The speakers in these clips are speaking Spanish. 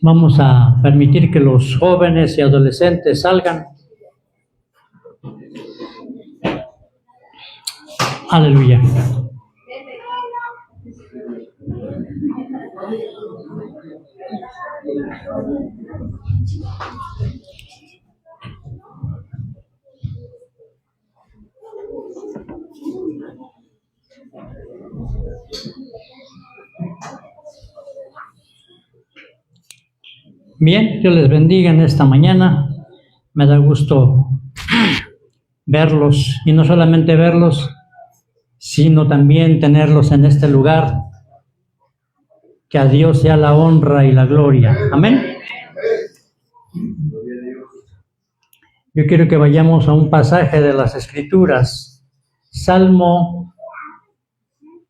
Vamos a permitir que los jóvenes y adolescentes salgan. Aleluya. Bien, Dios les bendiga en esta mañana. Me da gusto verlos, y no solamente verlos, sino también tenerlos en este lugar. Que a Dios sea la honra y la gloria. Amén. Yo quiero que vayamos a un pasaje de las Escrituras. Salmo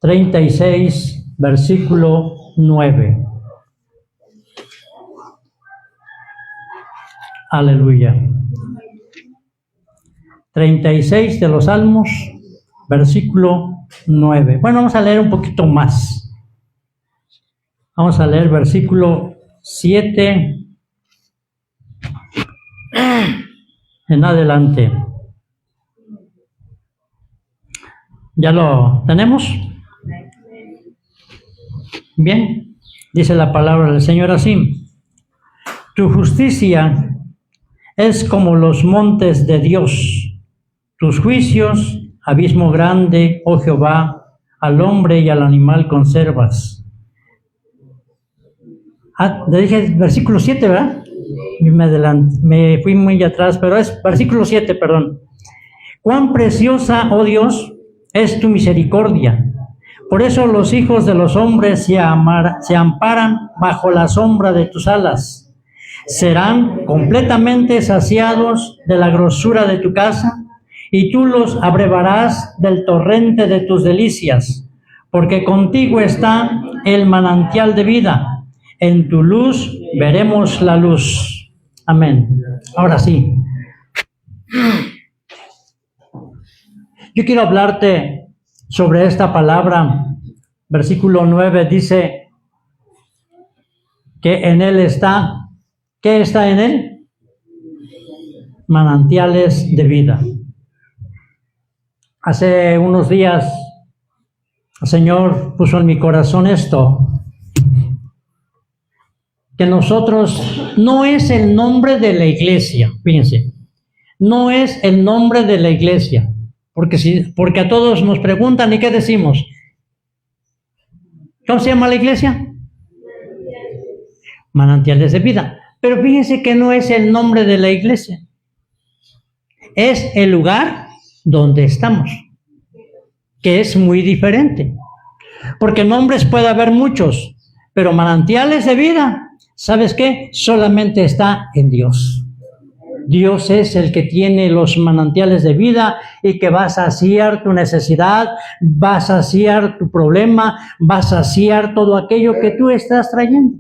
36, versículo 9. Aleluya. 36 de los Salmos, versículo 9. Bueno, vamos a leer un poquito más. Vamos a leer versículo 7 en adelante. ¿Ya lo tenemos? Bien, dice la palabra del Señor así: tu justicia es como los montes de Dios, tus juicios, abismo grande, oh Jehová, al hombre y al animal conservas. Le dije versículo 7, ¿verdad? Y me fui muy atrás, pero es versículo 7, perdón. Cuán preciosa, oh Dios, es tu misericordia. Por eso los hijos de los hombres se amparan bajo la sombra de tus alas. Serán completamente saciados de la grosura de tu casa, y tú los abrevarás del torrente de tus delicias, porque contigo está el manantial de vida. En tu luz veremos la luz. Amén. Ahora sí. Yo quiero hablarte sobre esta palabra. Versículo 9 dice que en él está. ¿Qué está en él? Manantiales de vida. Hace unos días el Señor puso en mi corazón esto, que nosotros, no es el nombre de la iglesia, fíjense, no es el nombre de la iglesia, porque a todos nos preguntan, ¿y qué decimos? ¿Cómo se llama la iglesia? Manantiales de vida. Pero fíjense que no es el nombre de la iglesia, es el lugar donde estamos, que es muy diferente, porque nombres puede haber muchos, pero manantiales de vida, ¿sabes qué? Solamente está en Dios. Dios es el que tiene los manantiales de vida y que va a saciar tu necesidad, va a saciar tu problema, va a saciar todo aquello que tú estás trayendo.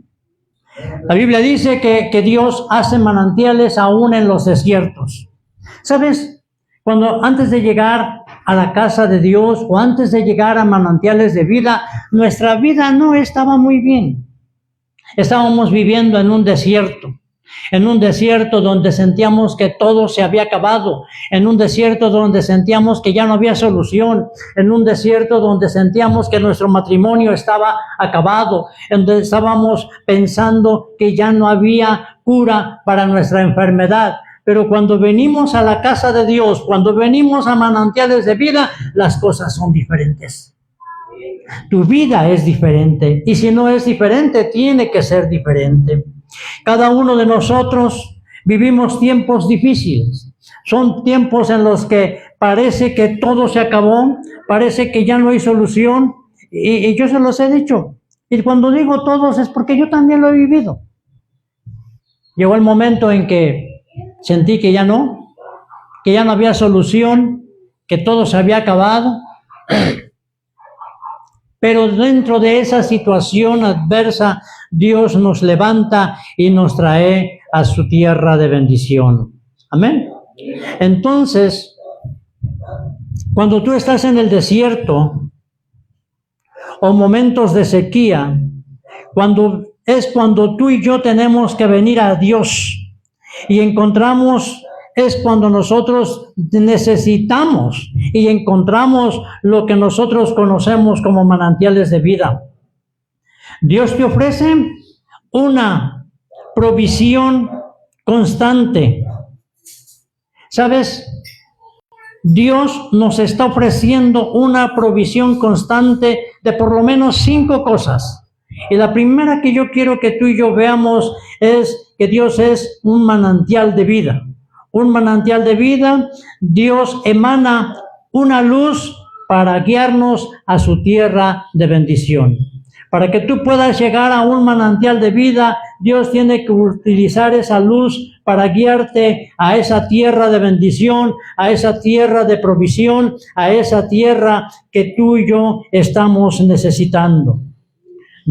La Biblia dice que Dios hace manantiales aún en los desiertos. ¿Sabes? Antes de llegar a la casa de Dios o antes de llegar a manantiales de vida, nuestra vida no estaba muy bien. Estábamos viviendo en un desierto donde sentíamos que todo se había acabado, en un desierto donde sentíamos que ya no había solución, en un desierto donde sentíamos que nuestro matrimonio estaba acabado, en donde estábamos pensando que ya no había cura para nuestra enfermedad. Pero cuando venimos a la casa de Dios, cuando venimos a manantiales de vida, las cosas son diferentes. Tu vida es diferente, y si no es diferente, tiene que ser diferente. Cada uno de nosotros vivimos tiempos difíciles. Son tiempos en los que parece que todo se acabó, parece que ya no hay solución, y yo se los he dicho. Y cuando digo todos es porque yo también lo he vivido. Llegó el momento en que sentí que ya no había solución, que todo se había acabado. Pero dentro de esa situación adversa, Dios nos levanta y nos trae a su tierra de bendición. Amén. Entonces, cuando tú estás en el desierto o momentos de sequía, cuando es cuando tú y yo tenemos que venir a Dios y encontramos, es cuando nosotros necesitamos y encontramos lo que nosotros conocemos como manantiales de vida. Dios te ofrece una provisión constante. ¿Sabes? Dios nos está ofreciendo una provisión constante de por lo menos 5 cosas. Y la primera que yo quiero que tú y yo veamos es que Dios es un manantial de vida. Un manantial de vida, Dios emana una luz para guiarnos a su tierra de bendición. Para que tú puedas llegar a un manantial de vida, Dios tiene que utilizar esa luz para guiarte a esa tierra de bendición, a esa tierra de provisión, a esa tierra que tú y yo estamos necesitando.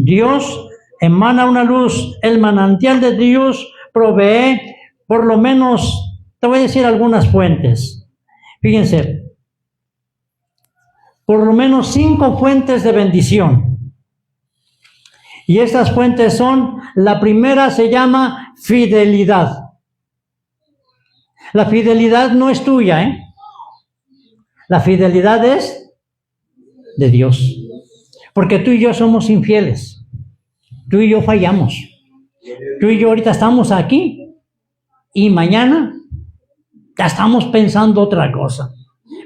Dios emana una luz, el manantial de Dios provee por lo menos, te voy a decir algunas fuentes. Fíjense, por lo menos 5 fuentes de bendición. Y estas fuentes son, la primera se llama fidelidad. La fidelidad no es tuya, ¿eh? La fidelidad es de Dios. Porque tú y yo somos infieles. Tú y yo fallamos. Tú y yo ahorita estamos aquí y mañana ya estamos pensando otra cosa.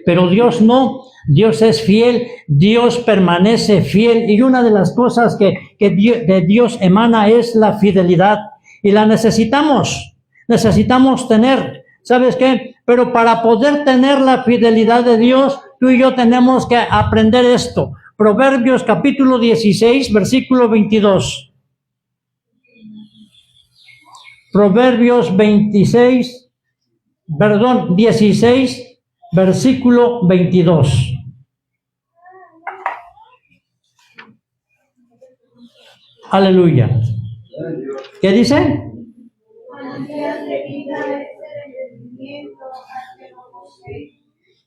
Pero Dios no. Dios es fiel, Dios permanece fiel, y una de las cosas que de Dios emana es la fidelidad, y la necesitamos tener. ¿Sabes qué? Pero para poder tener la fidelidad de Dios, tú y yo tenemos que aprender esto. Proverbios capítulo 16, versículo 22. Proverbios 16, versículo 22. Aleluya. ¿Qué dice? Manantial de vida es el entendimiento al que no posee,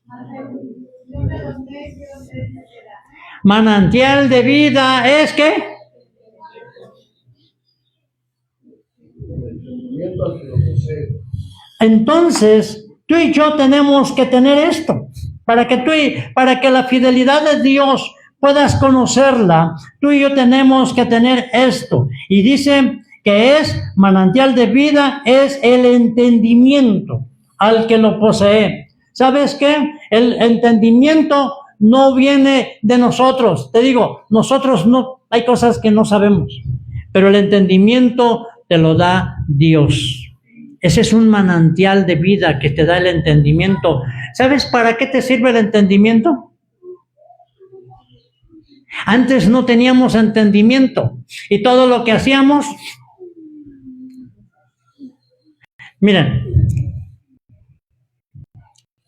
mas la instrucción de los necios es necedad. Manantial de vida es ¿qué? Entonces, tú y yo tenemos que tener esto, para que la fidelidad de Dios puedas conocerla, tú y yo tenemos que tener esto. Y dice que es manantial de vida, es el entendimiento al que lo posee. ¿Sabes qué? El entendimiento no viene de nosotros. Te digo, nosotros no, hay cosas que no sabemos, pero el entendimiento te lo da Dios. Ese es un manantial de vida que te da el entendimiento. ¿Sabes para qué te sirve el entendimiento? Antes no teníamos entendimiento y todo lo que hacíamos, miren,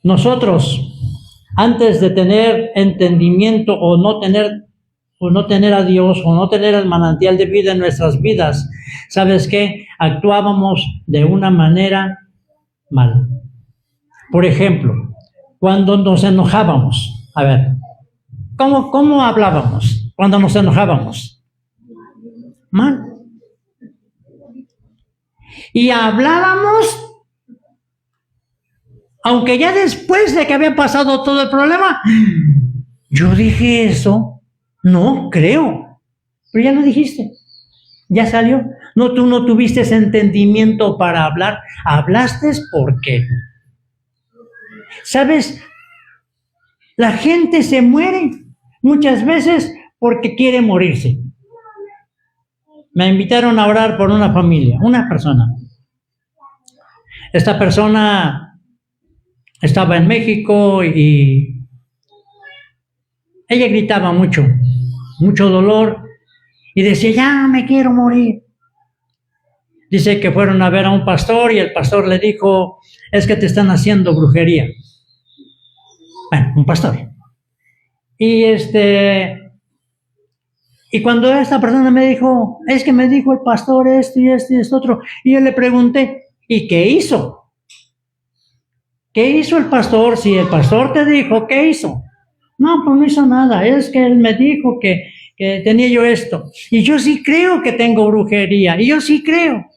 nosotros antes de tener entendimiento o no tener a Dios o no tener el manantial de vida en nuestras vidas, ¿sabes qué? Actuábamos de una manera mala. Por ejemplo, cuando nos enojábamos, a ver, ¿cómo hablábamos cuando nos enojábamos? Mal. Y hablábamos, aunque ya después de que había pasado todo el problema, yo dije eso, no creo, pero ya lo dijiste, ya salió. No, tú no tuviste ese entendimiento para hablar, hablaste porque, ¿sabes? La gente se muere muchas veces porque quiere morirse. Me invitaron a orar por una familia, una persona. Esta persona estaba en México y ella gritaba mucho dolor, y decía, ya me quiero morir. Dice que fueron a ver a un pastor y el pastor le dijo, es que te están haciendo brujería. Bueno, un pastor. Y cuando esta persona me dijo, es que me dijo el pastor esto y esto otro, y yo le pregunté, ¿y qué hizo? ¿Qué hizo el pastor? Si el pastor te dijo, ¿qué hizo? No, pues no hizo nada, es que él me dijo que que tenía yo esto. Y yo sí creo que tengo brujería. Y yo sí creo.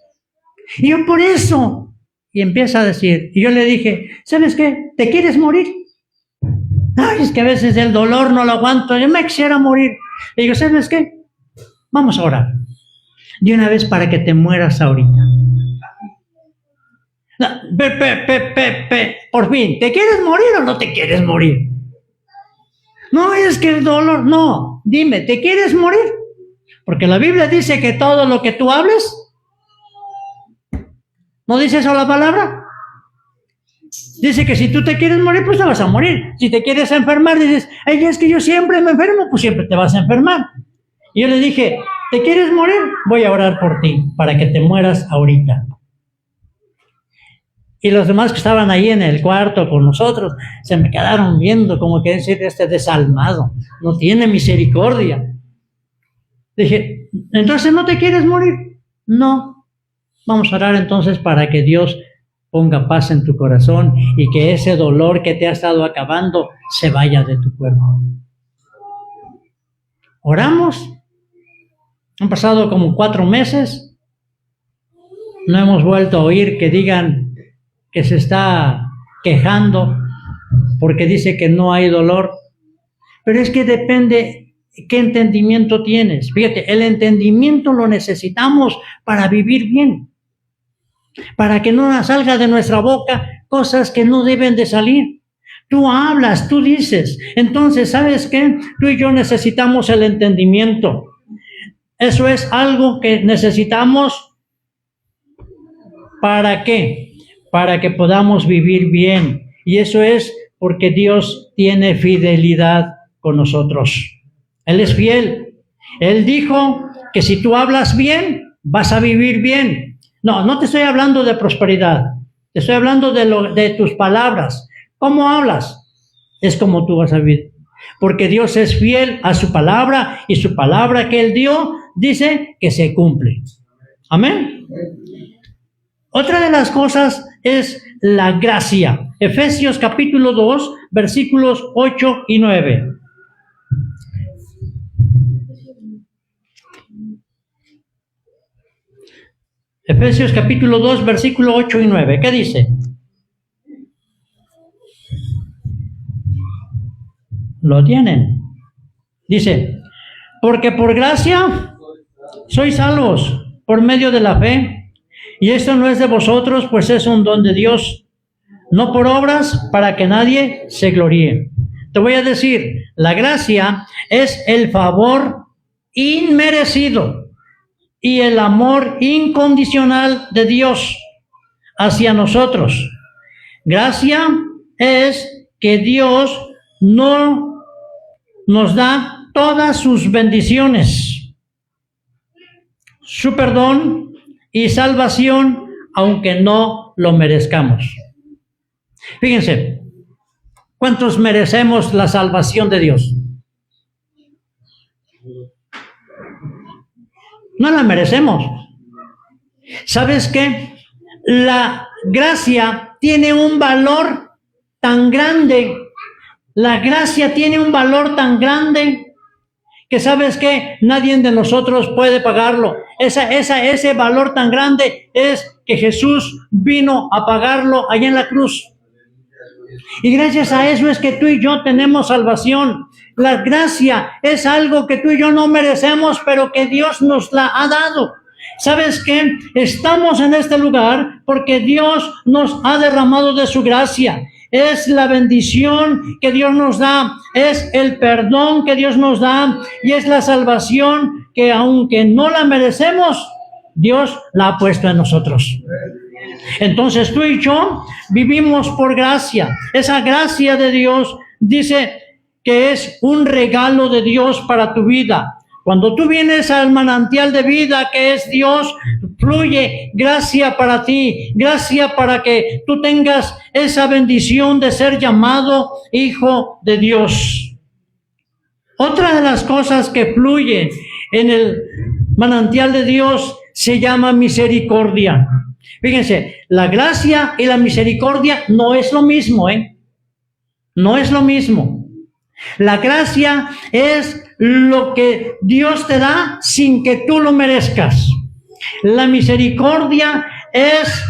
Y yo por eso. Y empieza a decir. Y yo le dije, ¿sabes qué? ¿Te quieres morir? Ay, es que a veces el dolor no lo aguanto. Yo me quisiera morir. Le digo, ¿sabes qué? Vamos a orar. De una vez para que te mueras ahorita. No, por fin, ¿te quieres morir o no te quieres morir? No, es que el dolor, no. Dime, ¿te quieres morir? Porque la Biblia dice que todo lo que tú hables, ¿no dice eso la palabra? Dice que si tú te quieres morir, pues te vas a morir. Si te quieres enfermar, dices, ay, es que yo siempre me enfermo, pues siempre te vas a enfermar. Y yo le dije, ¿te quieres morir? Voy a orar por ti, para que te mueras ahorita. Y los demás que estaban ahí en el cuarto con nosotros, se me quedaron viendo como que decir, este desalmado, no tiene misericordia. Dije, ¿entonces no te quieres morir? No. Vamos a orar entonces para que Dios ponga paz en tu corazón y que ese dolor que te ha estado acabando se vaya de tu cuerpo. Oramos. Han pasado como 4 meses. No hemos vuelto a oír que digan que se está quejando porque dice que no hay dolor. Pero es que depende qué entendimiento tienes. Fíjate, el entendimiento lo necesitamos para vivir bien. Para que no salga de nuestra boca cosas que no deben de salir. Tú hablas, tú dices. Entonces, ¿sabes qué? Tú y yo necesitamos el entendimiento. Eso es algo que necesitamos. ¿Para qué? Para que podamos vivir bien. Y eso es porque Dios tiene fidelidad con nosotros. Él es fiel. Él dijo que si tú hablas bien, vas a vivir bien. No te estoy hablando de prosperidad. Te estoy hablando de tus palabras. ¿Cómo hablas? Es como tú vas a vivir. Porque Dios es fiel a su palabra y su palabra que Él dio dice que se cumple. Amén. Otra de las cosas es la gracia. Efesios capítulo 2, versículos 8 y 9. Efesios capítulo 2, versículo 8 y 9. ¿Qué dice? ¿Lo tienen? Dice, porque por gracia sois salvos por medio de la fe, y esto no es de vosotros, pues es un don de Dios, no por obras para que nadie se gloríe. Te voy a decir, la gracia es el favor inmerecido y el amor incondicional de Dios hacia nosotros. Gracia es que Dios no nos da todas sus bendiciones, su perdón y salvación, aunque no lo merezcamos. Fíjense, ¿cuántos merecemos la salvación de Dios? No la merecemos. ¿Sabes qué? La gracia tiene un valor tan grande. La gracia tiene un valor tan grande que, ¿sabes qué? Nadie de nosotros puede pagarlo. Ese valor tan grande es que Jesús vino a pagarlo allá en la cruz. Y gracias a eso es que tú y yo tenemos salvación. La gracia es algo que tú y yo no merecemos, pero que Dios nos la ha dado. ¿Sabes qué? Estamos en este lugar porque Dios nos ha derramado de su gracia. Es la bendición que Dios nos da, es el perdón que Dios nos da y es la salvación que, aunque no la merecemos, Dios la ha puesto en nosotros. Entonces tú y yo vivimos por gracia. Esa gracia de Dios dice que es un regalo de Dios para tu vida. Cuando tú vienes al manantial de vida que es Dios, fluye gracia para ti, gracia para que tú tengas esa bendición de ser llamado hijo de Dios. Otra de las cosas que fluyen en el manantial de Dios se llama misericordia. Fíjense, la gracia y la misericordia no es lo mismo, No es lo mismo. La gracia es lo que Dios te da sin que tú lo merezcas. La misericordia es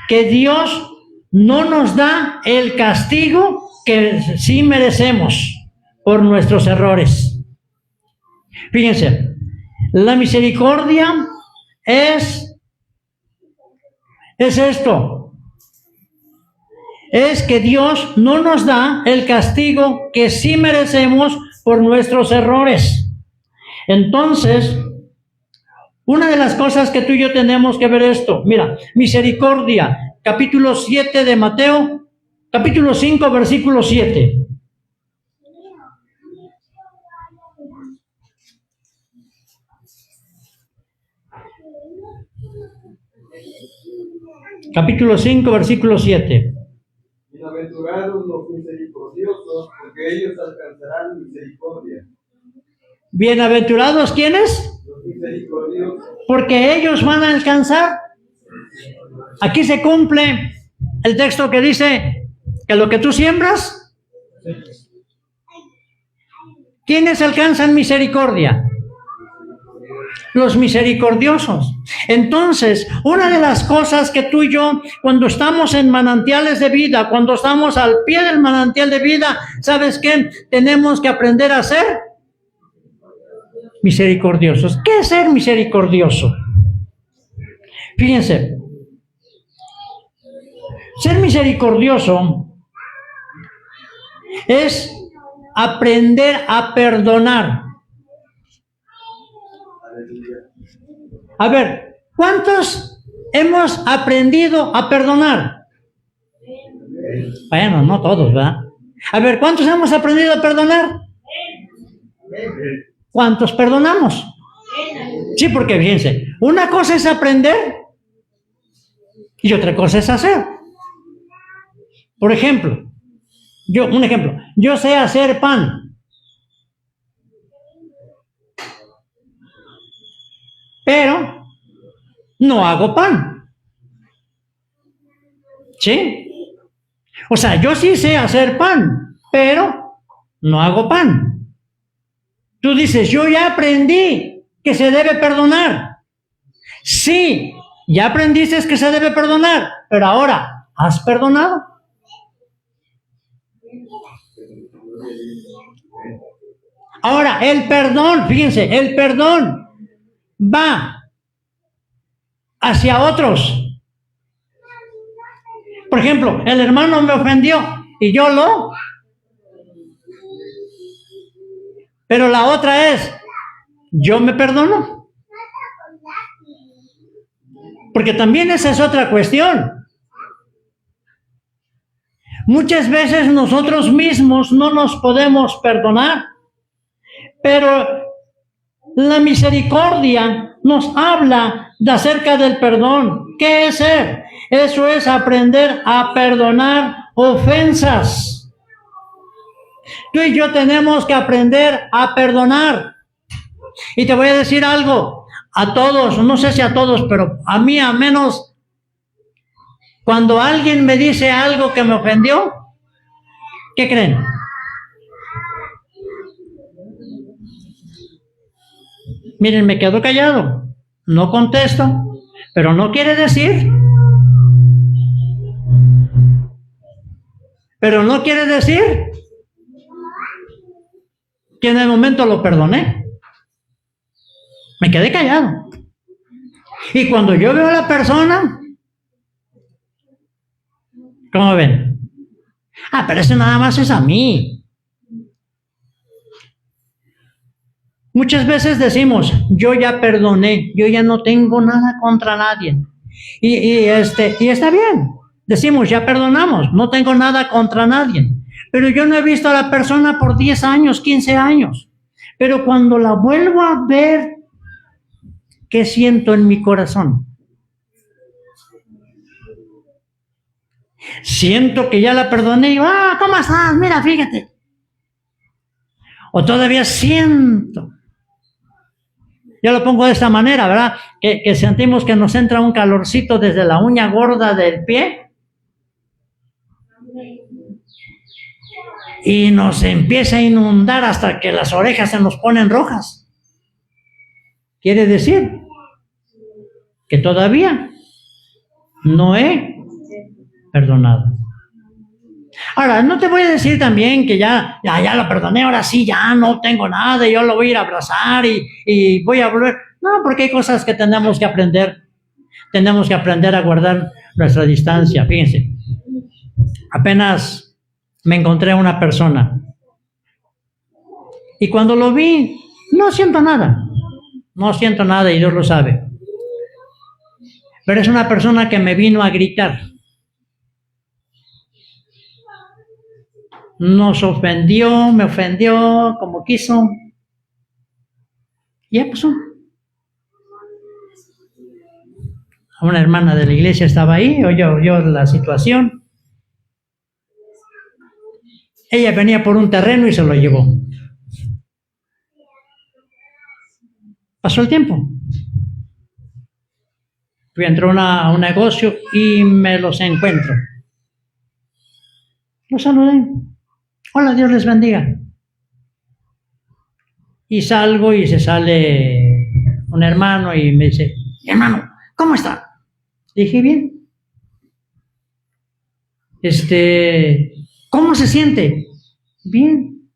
que Dios no nos da el castigo que sí merecemos por nuestros errores. Fíjense, la misericordia es esto. Es que Dios no nos da el castigo que sí merecemos por nuestros errores. Entonces, una de las cosas que tú y yo tenemos que ver esto, mira, misericordia, capítulo 7 de Mateo, capítulo 5, versículo 7. Capítulo 5, versículo 7. Bienaventurados los misericordiosos, porque ellos alcanzarán misericordia. ¿Bienaventurados quiénes? Los misericordiosos. Porque ellos van a alcanzar. Aquí se cumple el texto que dice que lo que tú siembras, ¿quiénes alcanzan misericordia? Los misericordiosos. Entonces, una de las cosas que tú y yo, cuando estamos en manantiales de vida, cuando estamos al pie del manantial de vida, ¿sabes qué? Tenemos que aprender a ser misericordiosos. ¿Qué es ser misericordioso? Fíjense, ser misericordioso es aprender a perdonar. A ver, ¿cuántos hemos aprendido a perdonar? Bueno, no todos, ¿verdad? A ver, ¿cuántos hemos aprendido a perdonar? ¿Cuántos perdonamos? Sí, porque fíjense, una cosa es aprender y otra cosa es hacer. Por ejemplo, yo sé hacer pan. Pero no hago pan. ¿Sí? O sea, yo sí sé hacer pan, pero no hago pan. Tú dices, yo ya aprendí que se debe perdonar. Sí, ya aprendiste que se debe perdonar, pero ahora, ¿has perdonado? Ahora, el perdón, fíjense, el perdón va hacia otros. Por ejemplo, el hermano me ofendió y yo lo. Pero la otra es, yo me perdono. Porque también esa es otra cuestión. Muchas veces nosotros mismos no nos podemos perdonar, pero la misericordia nos habla de acerca del perdón. ¿Qué es ser? Eso es aprender a perdonar ofensas. Tú y yo tenemos que aprender a perdonar. Y te voy a decir algo, a todos, no sé si a todos, pero a mí al menos, cuando alguien me dice algo que me ofendió, ¿qué creen? Miren, me quedo callado, no contesto, pero no quiere decir que en el momento lo perdoné. Me quedé callado. Y cuando yo veo a la persona, ¿cómo ven? Ah, pero eso nada más es a mí. Muchas veces decimos, yo ya perdoné, yo ya no tengo nada contra nadie. Y está bien. Decimos, ya perdonamos, no tengo nada contra nadie. Pero yo no he visto a la persona por 10 años, 15 años. Pero cuando la vuelvo a ver, ¿qué siento en mi corazón? Siento que ya la perdoné y digo, ¿cómo estás? Mira, fíjate. O todavía siento. Yo lo pongo de esta manera, ¿verdad? Que sentimos que nos entra un calorcito desde la uña gorda del pie y nos empieza a inundar hasta que las orejas se nos ponen rojas. Quiere decir que todavía no he perdonado. Ahora, no te voy a decir también que ya lo perdoné, ahora sí, ya no tengo nada, yo lo voy a ir a abrazar y voy a volver. No, porque hay cosas que tenemos que aprender. Tenemos que aprender a guardar nuestra distancia. Fíjense, apenas me encontré a una persona y cuando lo vi, no siento nada y Dios lo sabe. Pero es una persona que me vino a gritar. Nos ofendió, me ofendió como quiso. Y ya pasó. Una hermana de la iglesia estaba ahí, oyó la situación. Ella venía por un terreno y se lo llevó. Pasó el tiempo. Fui a entrar a un negocio y me los encuentro. Los saludé. Hola, Dios les bendiga. Y salgo y se sale un hermano y me dice, hermano, ¿cómo está? Dije, bien. ¿Cómo se siente? Bien.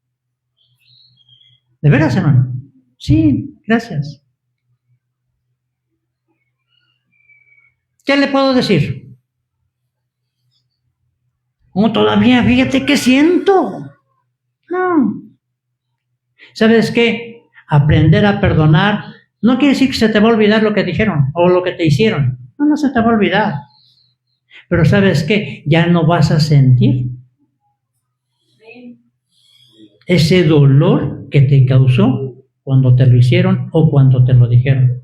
¿De veras, hermano? Sí, gracias. ¿Qué le puedo decir? No, todavía, fíjate qué siento. No. ¿Sabes qué? Aprender a perdonar no quiere decir que se te va a olvidar lo que dijeron o lo que te hicieron. No se te va a olvidar. Pero ¿sabes qué? Ya no vas a sentir ese dolor que te causó cuando te lo hicieron o cuando te lo dijeron.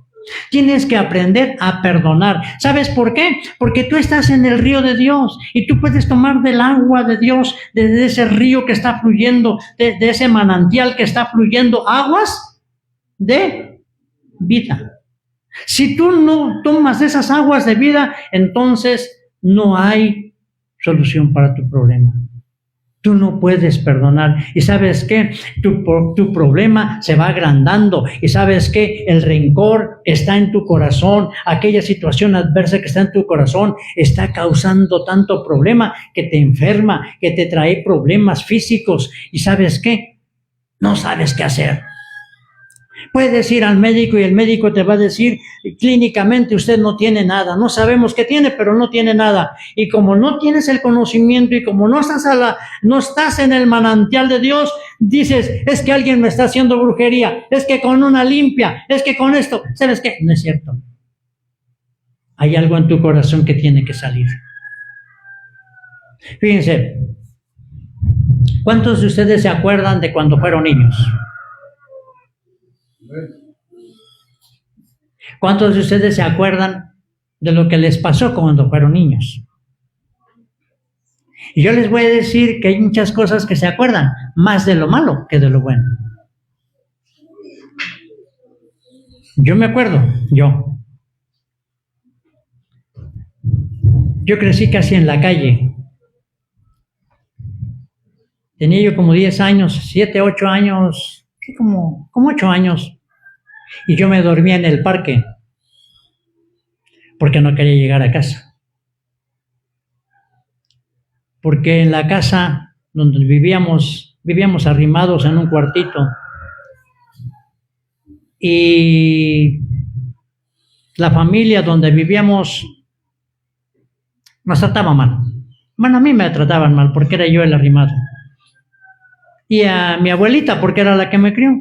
Tienes que aprender a perdonar. ¿Sabes por qué? Porque tú estás en el río de Dios y tú puedes tomar del agua de Dios, de ese río que está fluyendo, de ese manantial que está fluyendo, aguas de vida. Si tú no tomas esas aguas de vida, entonces no hay solución para tu problema. Tú no puedes perdonar. ¿Y sabes qué? Tu problema se va agrandando. ¿Y sabes qué? El rencor está en tu corazón. Aquella situación adversa que está en tu corazón está causando tanto problema que te enferma, que te trae problemas físicos. ¿Y sabes qué? No sabes qué hacer. Puedes ir al médico y el médico te va a decir, clínicamente usted no tiene nada. No sabemos qué tiene, pero no tiene nada. Y como no tienes el conocimiento y como no estás en el manantial de Dios, dices, es que alguien me está haciendo brujería, es que con una limpia, es que con esto. ¿Sabes qué? No es cierto. Hay algo en tu corazón que tiene que salir. Fíjense, ¿cuántos de ustedes se acuerdan de cuando fueron niños? ¿Cuántos de ustedes se acuerdan de lo que les pasó cuando fueron niños? Y yo les voy a decir que hay muchas cosas que se acuerdan, más de lo malo que de lo bueno. Yo me acuerdo, yo crecí casi en la calle. Tenía yo como 10 años, 7, 8 años, como 8 años. Y yo me dormía en el parque porque no quería llegar a casa. Porque en la casa donde vivíamos arrimados en un cuartito. Y la familia donde vivíamos nos trataba mal. Bueno, a mí me trataban mal porque era yo el arrimado. Y a mi abuelita porque era la que me crió.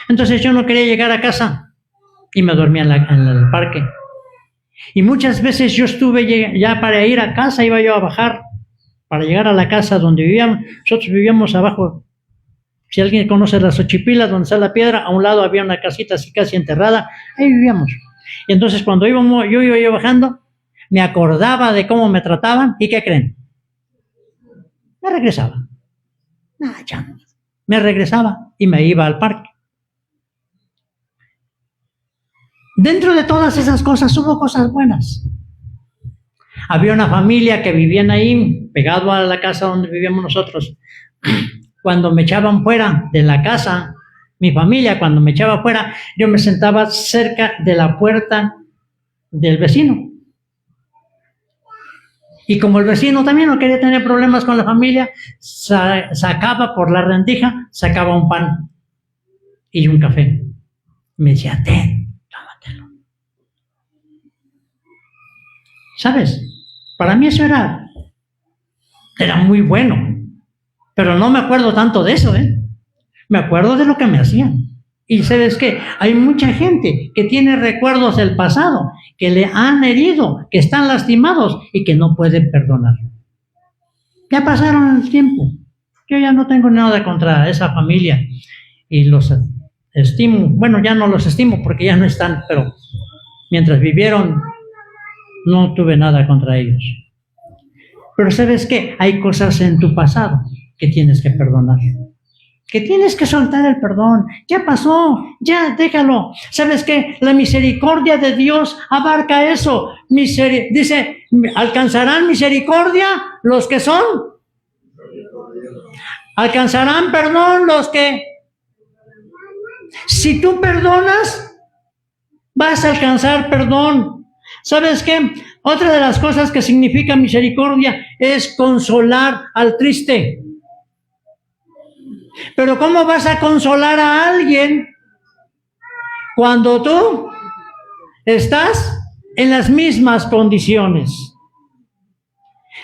Entonces yo no quería llegar a casa y me dormía en el parque. Y muchas veces yo estuve ya para ir a casa, iba yo a bajar para llegar a la casa donde vivíamos. Nosotros vivíamos abajo. Si alguien conoce las Xochipilas, donde está la piedra, a un lado había una casita así casi enterrada. Ahí vivíamos. Y entonces cuando yo iba bajando, me acordaba de cómo me trataban. ¿Y qué creen? Me regresaba. Me regresaba y me iba al parque. Dentro de todas esas cosas hubo cosas buenas. Había una familia que vivían ahí, pegado a la casa donde vivíamos nosotros. cuando me echaban fuera de la casa, mi familia, cuando me echaba fuera, yo me sentaba cerca de la puerta del vecino. Y como el vecino también no quería tener problemas con la familia, sacaba por la rendija, sacaba un pan y un café. Me decía, ten, tómatelo. ¿Sabes? Para mí eso era muy bueno. Pero no me acuerdo tanto de eso, ¿eh? Me acuerdo de lo que me hacían. Y ¿sabes qué? Hay mucha gente que tiene recuerdos del pasado, que le han herido, que están lastimados y que no pueden perdonar. Ya pasaron el tiempo. Yo ya no tengo nada contra esa familia y los estimo. Bueno, ya no los estimo porque ya no están, pero mientras vivieron no tuve nada contra ellos. Pero ¿sabes qué? Hay cosas en tu pasado que tienes que perdonar. Que tienes que soltar el perdón. Ya pasó, ya déjalo. ¿Sabes qué? La misericordia de Dios abarca eso. Dice, ¿alcanzarán misericordia los que son? ¿Alcanzarán perdón los que? Si tú perdonas, vas a alcanzar perdón. ¿Sabes qué? Otra de las cosas que significa misericordia es consolar al triste. Pero ¿cómo vas a consolar a alguien cuando tú estás en las mismas condiciones?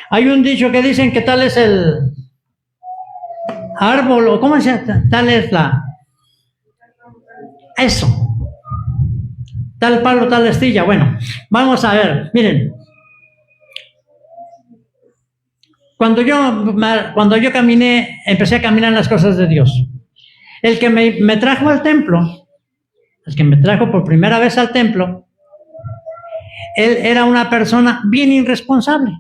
Hay un dicho que dicen que tal es el árbol, o ¿cómo se llama? Tal es eso. Tal palo, tal astilla. Bueno, vamos a ver, miren. Cuando yo caminé, empecé a caminar en las cosas de Dios. El que me trajo al templo, el que me trajo por primera vez al templo, él era una persona bien irresponsable.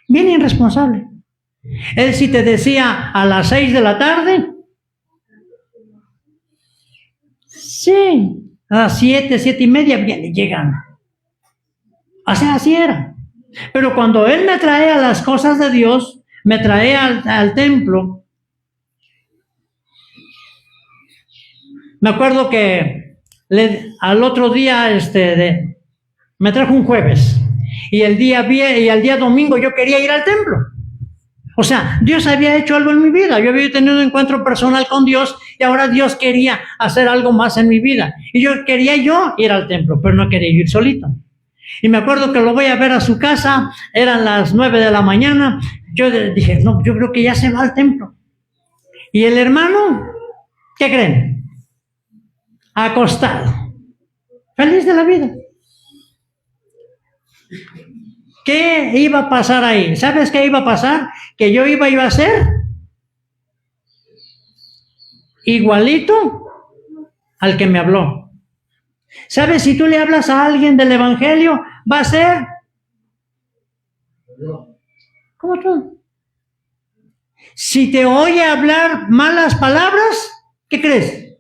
Bien irresponsable. Él si te decía a las 6 de la tarde, sí, a las 7, 7:30 viene llegando. O sea, así era. Pero cuando él me traía las cosas de Dios, me traía al templo, me acuerdo que al otro día me trajo un jueves y el día domingo yo quería ir al templo. O sea, Dios había hecho algo en mi vida. Yo había tenido un encuentro personal con Dios y ahora Dios quería hacer algo más en mi vida. Y quería ir al templo, pero no quería ir solito. Y me acuerdo que lo voy a ver a su casa, eran las 9 de la mañana. Yo dije, no, yo creo que ya se va al templo. Y el hermano, ¿qué creen? Acostado, feliz de la vida. ¿Qué iba a pasar ahí? ¿Sabes qué iba a pasar? Que yo iba a ser igualito al que me habló. ¿Sabes? Si tú le hablas a alguien del evangelio, va a ser como tú. Si te oye hablar malas palabras, ¿qué crees?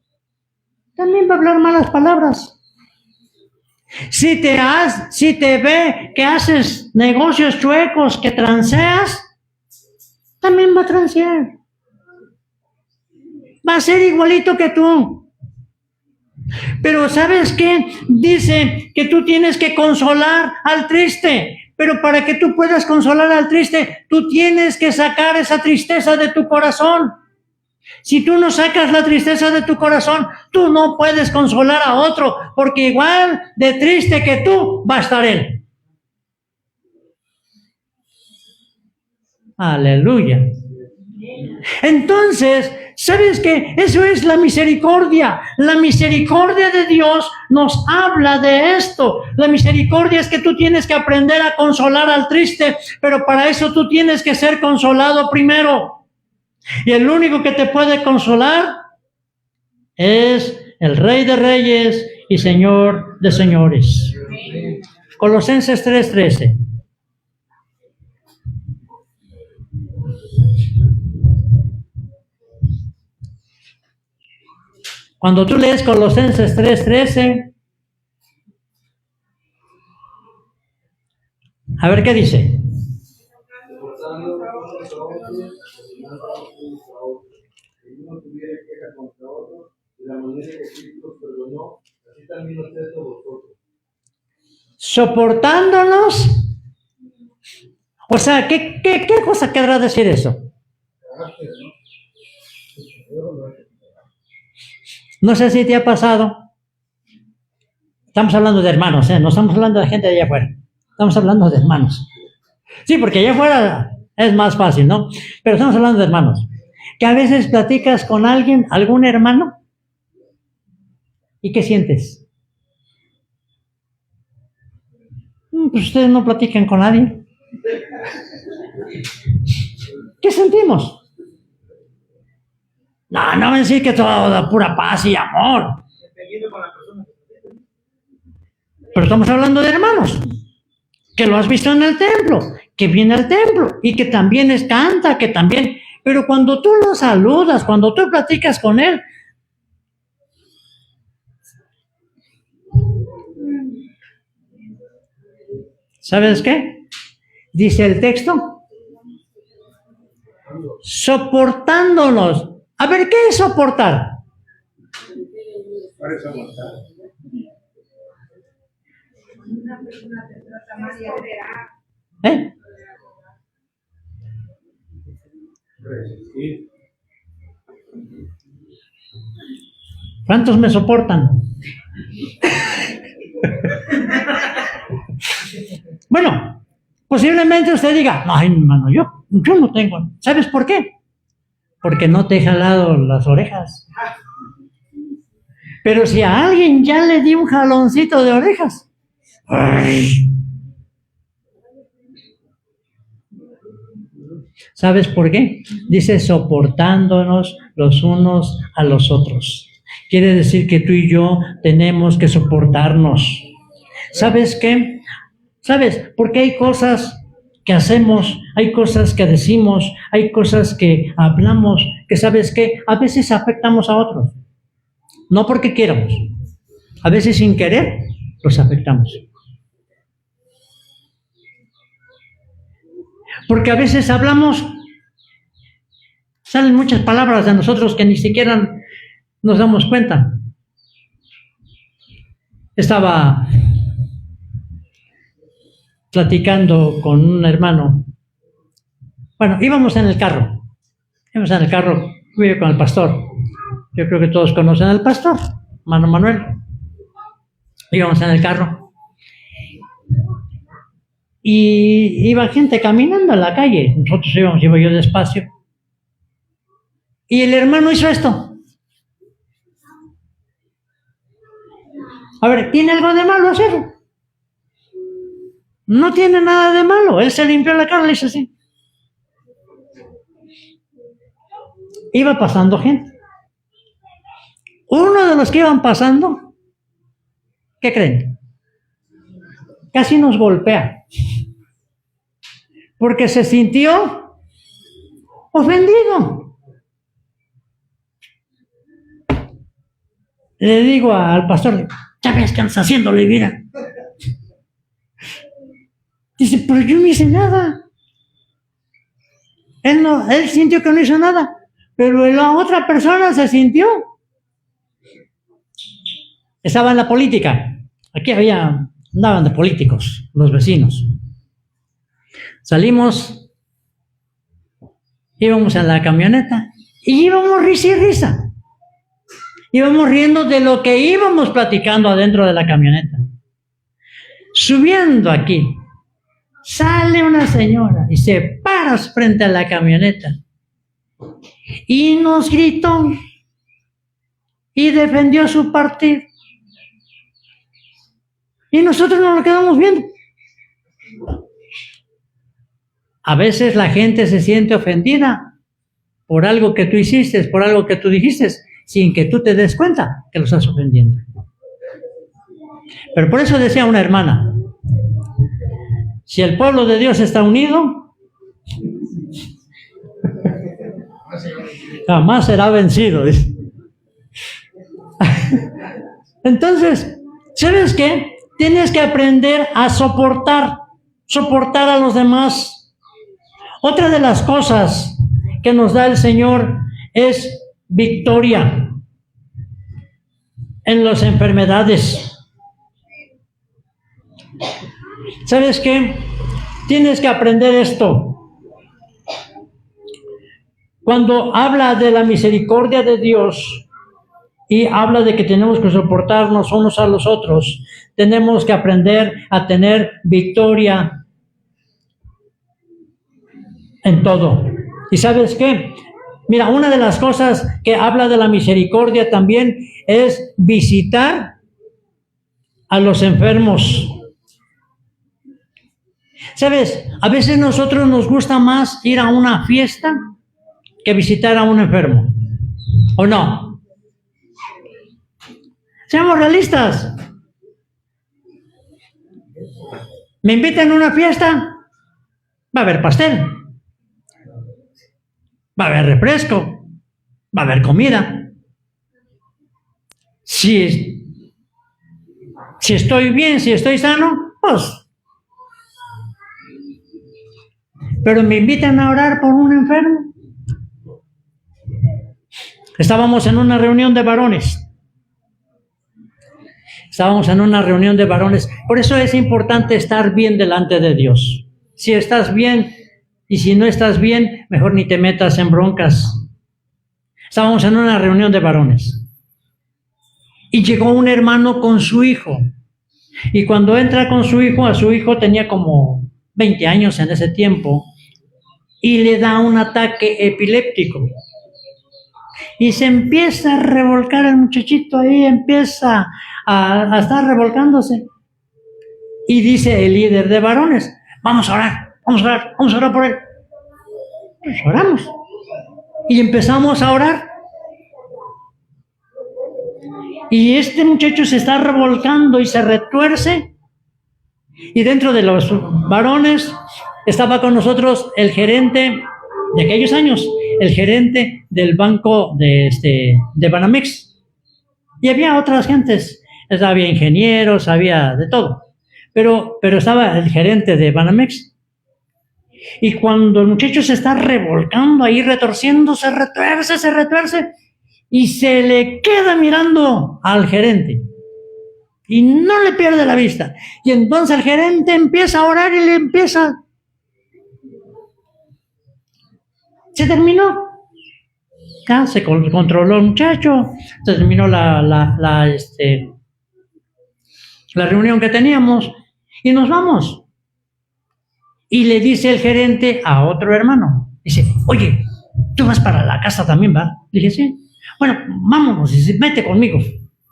También va a hablar malas palabras. Si te ve que haces negocios chuecos, que transeas, también va a transear. Va a ser igualito que tú. Pero ¿sabes qué? Dice que tú tienes que consolar al triste. Pero para que tú puedas consolar al triste, tú tienes que sacar esa tristeza de tu corazón. Si tú no sacas la tristeza de tu corazón, tú no puedes consolar a otro, porque igual de triste que tú va a estar él. Aleluya. Entonces, ¿sabes qué? Eso es la misericordia. La misericordia de Dios nos habla de esto. La misericordia es que tú tienes que aprender a consolar al triste, pero para eso tú tienes que ser consolado primero. Y el único que te puede consolar es el Rey de Reyes y Señor de Señores. Colosenses 3:13. Cuando tú lees Colosenses 3:13, a ver qué dice. soportando unos a otros, perdonando unos a otros. Que uno tuviera queja contra otro, de la manera que Cristo los perdonó, así también ustedes a vosotros. Soportándonos. O sea, ¿qué cosa querrá decir eso? No sé si te ha pasado. Estamos hablando de hermanos, no estamos hablando de gente de allá afuera. Estamos hablando de hermanos. Sí, porque allá afuera es más fácil, ¿no? Pero estamos hablando de hermanos. Que a veces platicas con alguien, algún hermano, ¿y qué sientes? Pues ustedes no platican con nadie. ¿Qué sentimos? No, no me decir que todo pura paz y amor. Pero estamos hablando de hermanos, que lo has visto en el templo, que viene al templo y que también canta, que también... Pero cuando tú lo saludas, cuando tú platicas con él, ¿sabes qué? Dice el texto, soportándonos. A ver, ¿qué es soportar? ¿Eh? ¿Cuántos me soportan? Bueno, posiblemente usted diga, no, hermano, yo no tengo. ¿Sabes por qué? Porque no te he jalado las orejas. Pero si a alguien ya le di un jaloncito de orejas, ¡ay! ¿Sabes por qué? Dice soportándonos los unos a los otros. Quiere decir que tú y yo tenemos que soportarnos. ¿Sabes qué? ¿Sabes? Porque hay cosas que hacemos, hay cosas que decimos, hay cosas que hablamos, que ¿sabes qué? A veces afectamos a otros. No porque quieramos. A veces sin querer los afectamos. Porque a veces hablamos, salen muchas palabras de nosotros que ni siquiera nos damos cuenta. Estaba platicando con un hermano. Bueno, íbamos en el carro, fui con el pastor. Yo creo que todos conocen al pastor, hermano Manuel. Íbamos en el carro. Y iba gente caminando en la calle. Nosotros iba yo despacio. Y el hermano hizo esto. A ver, ¿tiene algo de malo hacerlo? No tiene nada de malo. Él se limpió la cara y le hizo así. Iba pasando gente. Uno de los que iban pasando, ¿qué creen? Casi nos golpea. Porque se sintió ofendido. Le digo al pastor, ya ves que andas haciendo, Livira. Dice, pero yo no hice nada. Él sintió que no hizo nada, pero la otra persona se sintió. Estaba en la política. Aquí andaban de políticos, los vecinos. Salimos, íbamos en la camioneta y íbamos risa y risa. Íbamos riendo de lo que íbamos platicando adentro de la camioneta. Subiendo aquí, sale una señora y se para frente a la camioneta y nos gritó y defendió su partido. Y nosotros nos lo quedamos viendo. A veces la gente se siente ofendida por algo que tú hiciste, por algo que tú dijiste, sin que tú te des cuenta que lo estás ofendiendo. Pero por eso decía una hermana, si el pueblo de Dios está unido, jamás será vencido. Entonces, ¿sabes qué? Tienes que aprender a soportar a los demás. Otra de las cosas que nos da el Señor es victoria en las enfermedades. ¿Sabes qué? Tienes que aprender esto. Cuando habla de la misericordia de Dios y habla de que tenemos que soportarnos unos a los otros, tenemos que aprender a tener victoria en todo. ¿Y sabes qué? Mira, una de las cosas que habla de la misericordia también es visitar a los enfermos. ¿Sabes? A veces a nosotros nos gusta más ir a una fiesta que visitar a un enfermo. ¿O no? Seamos realistas. Me invitan a una fiesta, va a haber pastel, va a haber refresco, va a haber comida. Si estoy bien, si estoy sano, pues. Pero me invitan a orar por un enfermo. Estábamos en una reunión de varones. Por eso es importante estar bien delante de Dios. Si estás bien y si no estás bien, mejor ni te metas en broncas. Estábamos en una reunión de varones. Y llegó un hermano con su hijo. Y cuando entra con su hijo, a su hijo tenía como 20 años en ese tiempo, y le da un ataque epiléptico. Y se empieza a revolcar el muchachito ahí, empieza a estar revolcándose. Y dice el líder de varones, vamos a orar por él. Pues oramos. Y empezamos a orar. Y este muchacho se está revolcando y se retuerce. Y dentro de los varones estaba con nosotros el gerente de aquellos años, el gerente del banco de Banamex. Y había otras gentes, había ingenieros, había de todo. Pero estaba el gerente de Banamex. Y cuando el muchacho se está revolcando ahí, retorciendo, se retuerce, y se le queda mirando al gerente. Y no le pierde la vista. Y entonces el gerente empieza a orar y le empieza. Se terminó. Ya se controló el muchacho. Se terminó la reunión que teníamos. Y nos vamos. Y le dice el gerente a otro hermano. Dice, oye, tú vas para la casa también, ¿va? Dije, sí. Bueno, vámonos, y vete conmigo.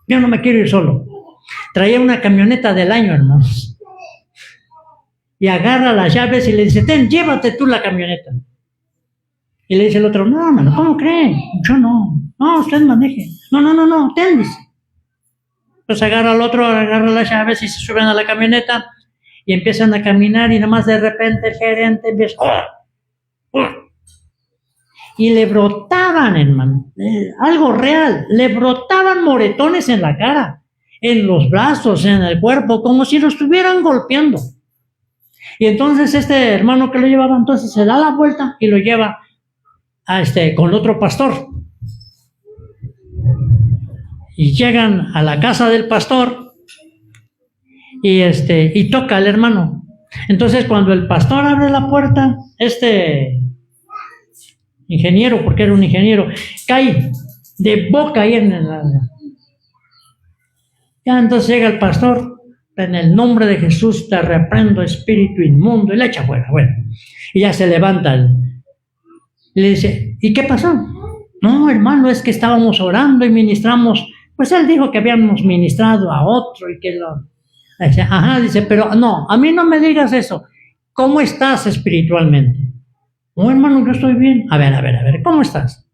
Yo no me quiero ir solo. Traía una camioneta del año, hermanos. Y agarra las llaves y le dice, llévate tú la camioneta. Y le dice el otro, no, hermano, ¿cómo cree? Yo no. No, usted maneje. No, dice. Pues agarra al otro, agarra las llaves y se suben a la camioneta y empiezan a caminar y nomás de repente el gerente empieza, y le brotaban, hermano, algo real, le brotaban moretones en la cara, en los brazos, en el cuerpo, como si lo estuvieran golpeando. Y entonces este hermano que lo llevaba, entonces se da la vuelta y lo lleva con otro pastor. Y llegan a la casa del pastor y toca al hermano. Entonces cuando el pastor abre la puerta, ingeniero, porque era un ingeniero, cae de boca ahí Ya entonces llega el pastor, en el nombre de Jesús te reprendo, espíritu inmundo, y le echa fuera. Bueno, y ya se levanta y le dice, ¿y qué pasó? No, hermano, es que estábamos orando y ministramos. Pues él dijo que habíamos ministrado a otro y que dice, dice, pero no, a mí no me digas eso. ¿Cómo estás espiritualmente? No, hermano, yo estoy bien. A ver, ¿cómo estás?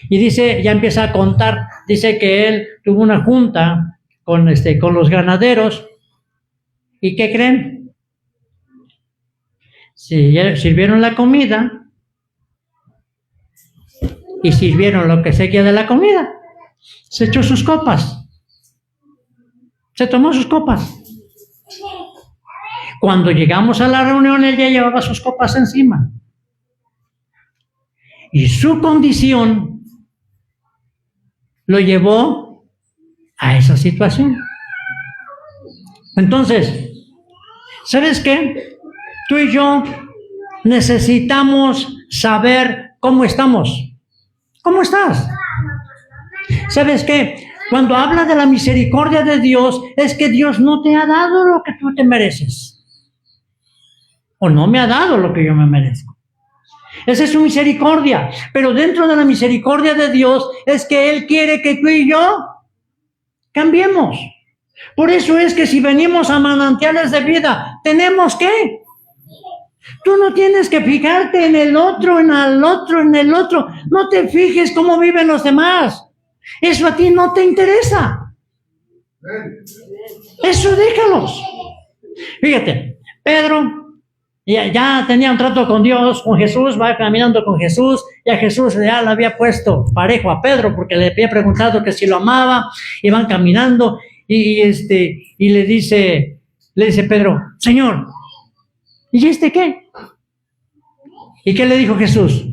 Y dice, ya empieza a contar, dice que él tuvo una junta con los ganaderos. ¿Y qué creen? Sirvieron la comida y sirvieron lo que seguía de la comida. Se echó sus copas. Se tomó sus copas. Cuando llegamos a la reunión, él ya llevaba sus copas encima. Y su condición lo llevó a esa situación. Entonces, ¿sabes qué? Tú y yo necesitamos saber cómo estamos. ¿Cómo estás? ¿Sabes qué? Cuando habla de la misericordia de Dios, es que Dios no te ha dado lo que tú te mereces. O no me ha dado lo que yo me merezco. Esa es su misericordia. Pero dentro de la misericordia de Dios es que Él quiere que tú y yo cambiemos. Por eso es que si venimos a manantiales de vida, tenemos que. Tú no tienes que fijarte en el otro, en el otro, en el otro. No te fijes cómo viven los demás. Eso a ti no te interesa. Eso déjalos. Fíjate, Pedro ya tenía un trato con Dios, con Jesús, va caminando con Jesús, y a Jesús ya le había puesto parejo a Pedro porque le había preguntado que si lo amaba, y van caminando y le dice Pedro, Señor, ¿y este qué? ¿Y qué le dijo Jesús?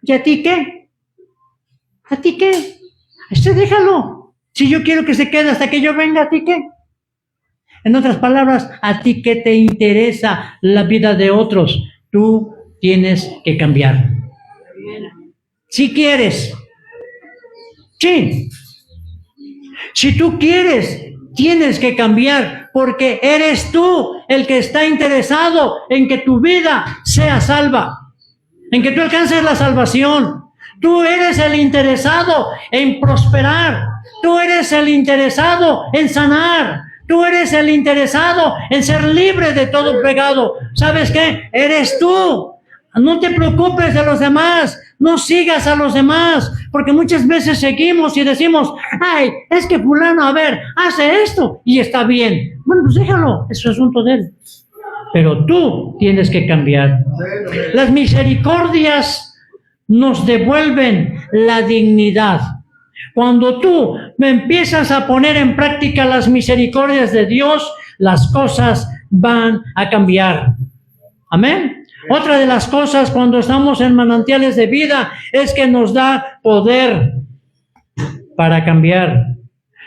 ¿Y a ti qué? ¿A ti qué? Déjalo. Si yo quiero que se quede hasta que yo venga, ¿a ti qué? En otras palabras, ¿a ti qué te interesa la vida de otros? Tú tienes que cambiar. Si quieres. Sí. Si tú quieres, tienes que cambiar, porque eres tú el que está interesado en que tu vida sea salva, en que tú alcances la salvación. Tú eres el interesado en prosperar. Tú eres el interesado en sanar. Tú eres el interesado en ser libre de todo pecado. ¿Sabes qué? Eres tú. No te preocupes de los demás. No sigas a los demás. Porque muchas veces seguimos y decimos, ay, es que fulano, a ver, hace esto y está bien. Bueno, pues déjalo. Es asunto de él. Pero tú tienes que cambiar. Las misericordias nos devuelven la dignidad. Cuando tú me empiezas a poner en práctica las misericordias de Dios, las cosas van a cambiar. Amén. Otra de las cosas cuando estamos en manantiales de vida es que nos da poder para cambiar.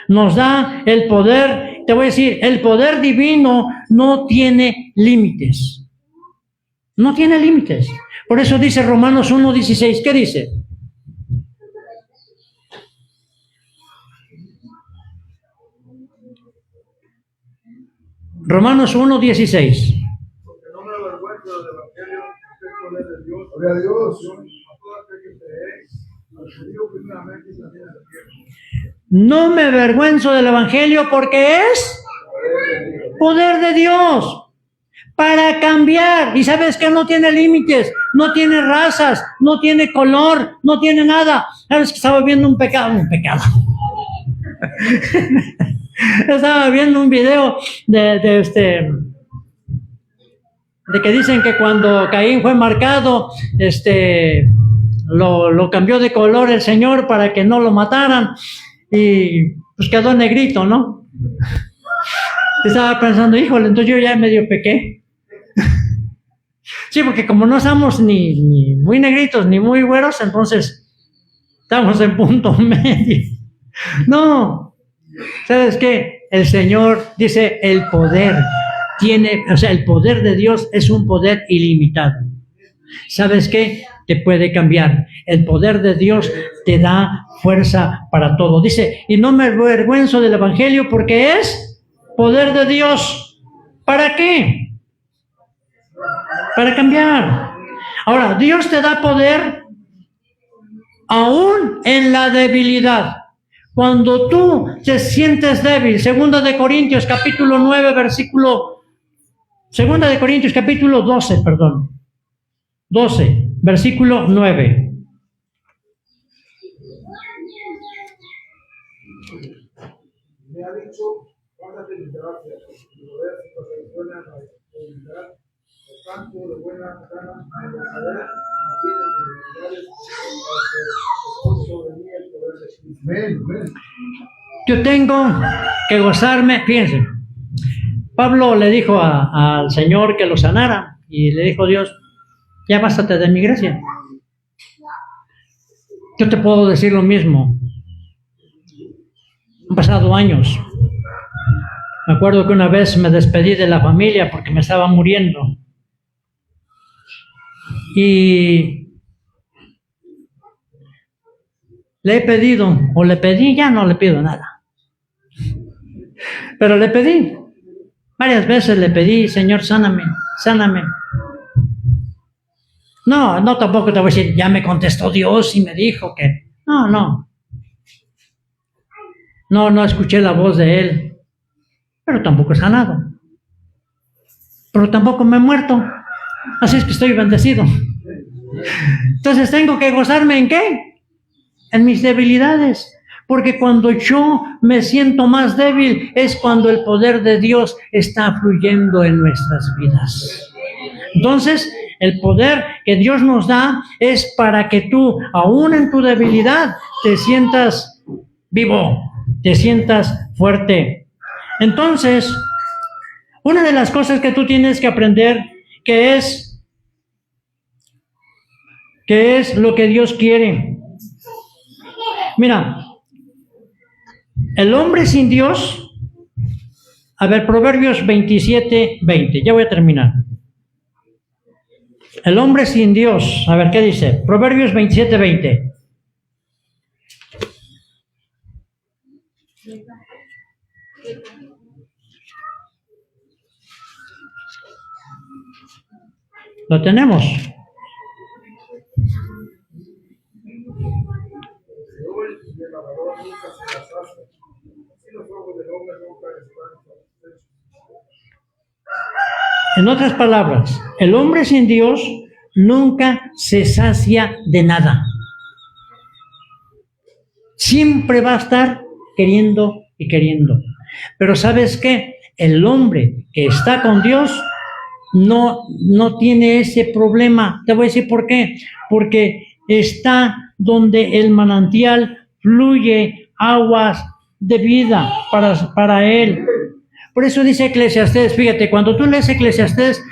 Nos da el poder, te voy a decir, el poder divino no tiene límites. No tiene límites. Por eso dice Romanos 1:16. ¿Qué dice? Romanos 1:16. Porque no me avergüenzo del evangelio, que es poder de Dios. Gloria a Dios. A todo aquel que cree, al judío primeramente y también al griego. No me avergüenzo del evangelio porque es poder de Dios para cambiar. Y sabes que no tiene límites, no tiene razas, no tiene color, no tiene nada. Sabes que estaba viendo un pecado. Estaba viendo un video de que dicen que cuando Caín fue marcado, lo cambió de color el Señor para que no lo mataran y pues quedó negrito, ¿no? Estaba pensando, híjole, entonces yo ya medio pequé. Sí, porque como no somos ni muy negritos ni muy güeros, entonces estamos en punto medio. No, ¿sabes qué? El Señor dice el poder el poder de Dios es un poder ilimitado. ¿Sabes qué? Te puede cambiar. El poder de Dios te da fuerza para todo. Dice, y no me avergüenzo del evangelio porque es poder de Dios. ¿Para qué? Para cambiar. Ahora, Dios te da poder aún en la debilidad. Cuando tú te sientes débil, 2 de Corintios capítulo 9, versículo 12, versículo 9. Me ha dicho, guárdate mi gracia, y lo veas si perfecciona la debilidad, por tanto, de buena gana, me gozaré a ti de mis debilidades, porque sobre mí el poder de Cristo. Amén. Yo tengo que gozarme, fíjense, Pablo le dijo al Señor que lo sanara y le dijo Dios, ya bástate de mi gracia. Yo te puedo decir lo mismo. Han pasado años. Me acuerdo que una vez me despedí de la familia porque me estaba muriendo. Y le he pedido, o le pedí, ya no le pido nada. Pero le pedí. Varias veces le pedí, Señor, sáname, sáname. No, tampoco te voy a decir, ya me contestó Dios y me dijo que... No escuché la voz de Él, pero tampoco he sanado. Pero tampoco me he muerto. Así es que estoy bendecido. Entonces tengo que gozarme ¿en qué? En mis debilidades. Porque cuando yo me siento más débil es cuando el poder de Dios está fluyendo en nuestras vidas. Entonces, el poder que Dios nos da es para que tú, aún en tu debilidad, te sientas vivo, te sientas fuerte. Entonces, una de las cosas que tú tienes que aprender, que es lo que Dios quiere. Mira, el hombre sin Dios, a ver, Proverbios 27:20, ya voy a terminar. El hombre sin Dios, a ver, ¿qué dice? Proverbios 27:20. Lo tenemos. En otras palabras, el hombre sin Dios nunca se sacia de nada. Siempre va a estar queriendo y queriendo. Pero ¿sabes qué? El hombre que está con Dios no tiene ese problema. Te voy a decir por qué. Porque está donde el manantial fluye aguas de vida para él. Por eso dice Eclesiastés, fíjate, cuando tú lees Eclesiastés,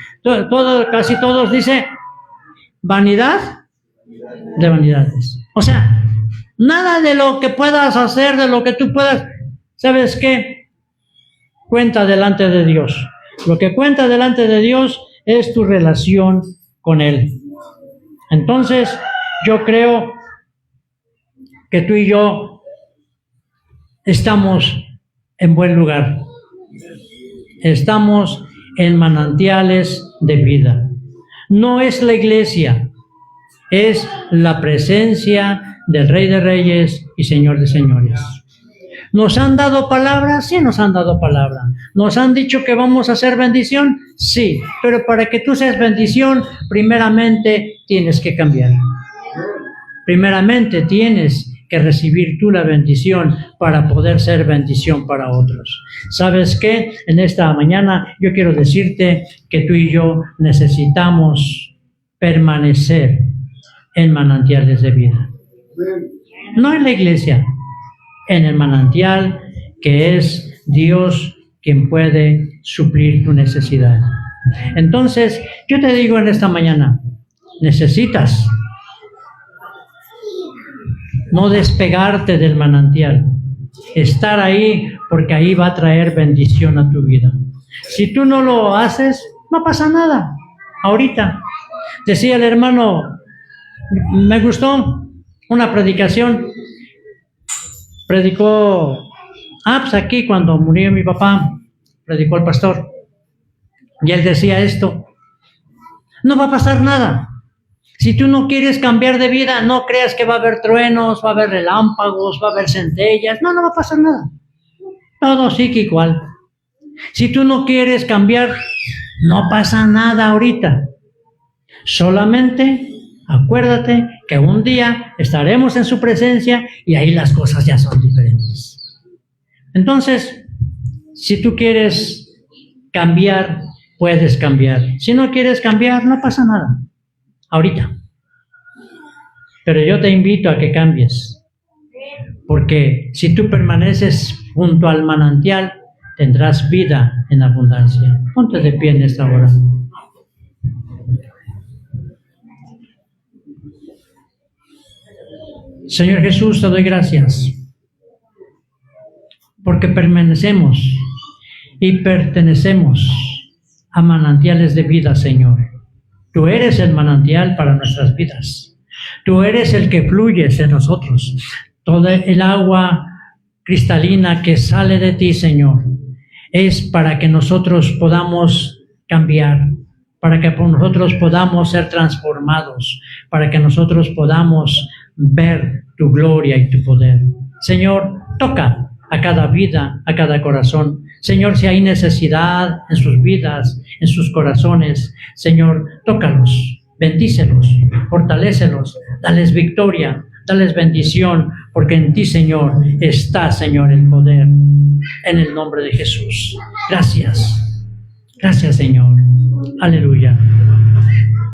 casi todos dice vanidad de vanidades. O sea, nada de lo que puedas hacer, de lo que tú puedas, ¿sabes qué? Cuenta delante de Dios. Lo que cuenta delante de Dios es tu relación con Él. Entonces, yo creo que tú y yo estamos en buen lugar. Estamos en manantiales de vida. No es la iglesia, es la presencia del Rey de Reyes y Señor de Señores. ¿Nos han dado palabra? Sí, nos han dado palabra. ¿Nos han dicho que vamos a hacer bendición? Sí, pero para que tú seas bendición, primeramente tienes que cambiar. Primeramente tienes que recibir tú la bendición para poder ser bendición para otros. ¿Sabes qué? En esta mañana yo quiero decirte que tú y yo necesitamos permanecer en manantiales de vida. No en la iglesia, en el manantial que es Dios quien puede suplir tu necesidad. Entonces, yo te digo en esta mañana, necesitas no despegarte del manantial, estar ahí porque ahí va a traer bendición a tu vida. Si tú no lo haces, no pasa nada. Ahorita, decía el hermano, me gustó una predicación, predicó, pues aquí cuando murió mi papá, predicó el pastor, y él decía esto, no va a pasar nada. Si tú no quieres cambiar de vida, no creas que va a haber truenos, va a haber relámpagos, va a haber centellas. No va a pasar nada. Todo sigue igual. Si tú no quieres cambiar, no pasa nada ahorita. Solamente acuérdate que un día estaremos en su presencia y ahí las cosas ya son diferentes. Entonces, si tú quieres cambiar, puedes cambiar. Si no quieres cambiar, no pasa nada. Ahorita. Pero yo te invito a que cambies. Porque si tú permaneces junto al manantial, tendrás vida en abundancia. Ponte de pie en esta hora. Señor Jesús, te doy gracias porque permanecemos y pertenecemos a manantiales de vida, Señor. Tú eres el manantial para nuestras vidas. Tú eres el que fluyes en nosotros. Toda el agua cristalina que sale de ti, Señor, es para que nosotros podamos cambiar, para que nosotros podamos ser transformados, para que nosotros podamos ver tu gloria y tu poder. Señor, toca a cada vida, a cada corazón. Señor, si hay necesidad en sus vidas, en sus corazones, Señor, tócalos, bendícelos, fortalécelos, dales victoria, dales bendición, porque en ti, Señor, está, Señor, el poder. En el nombre de Jesús. Gracias. Gracias, Señor. Aleluya.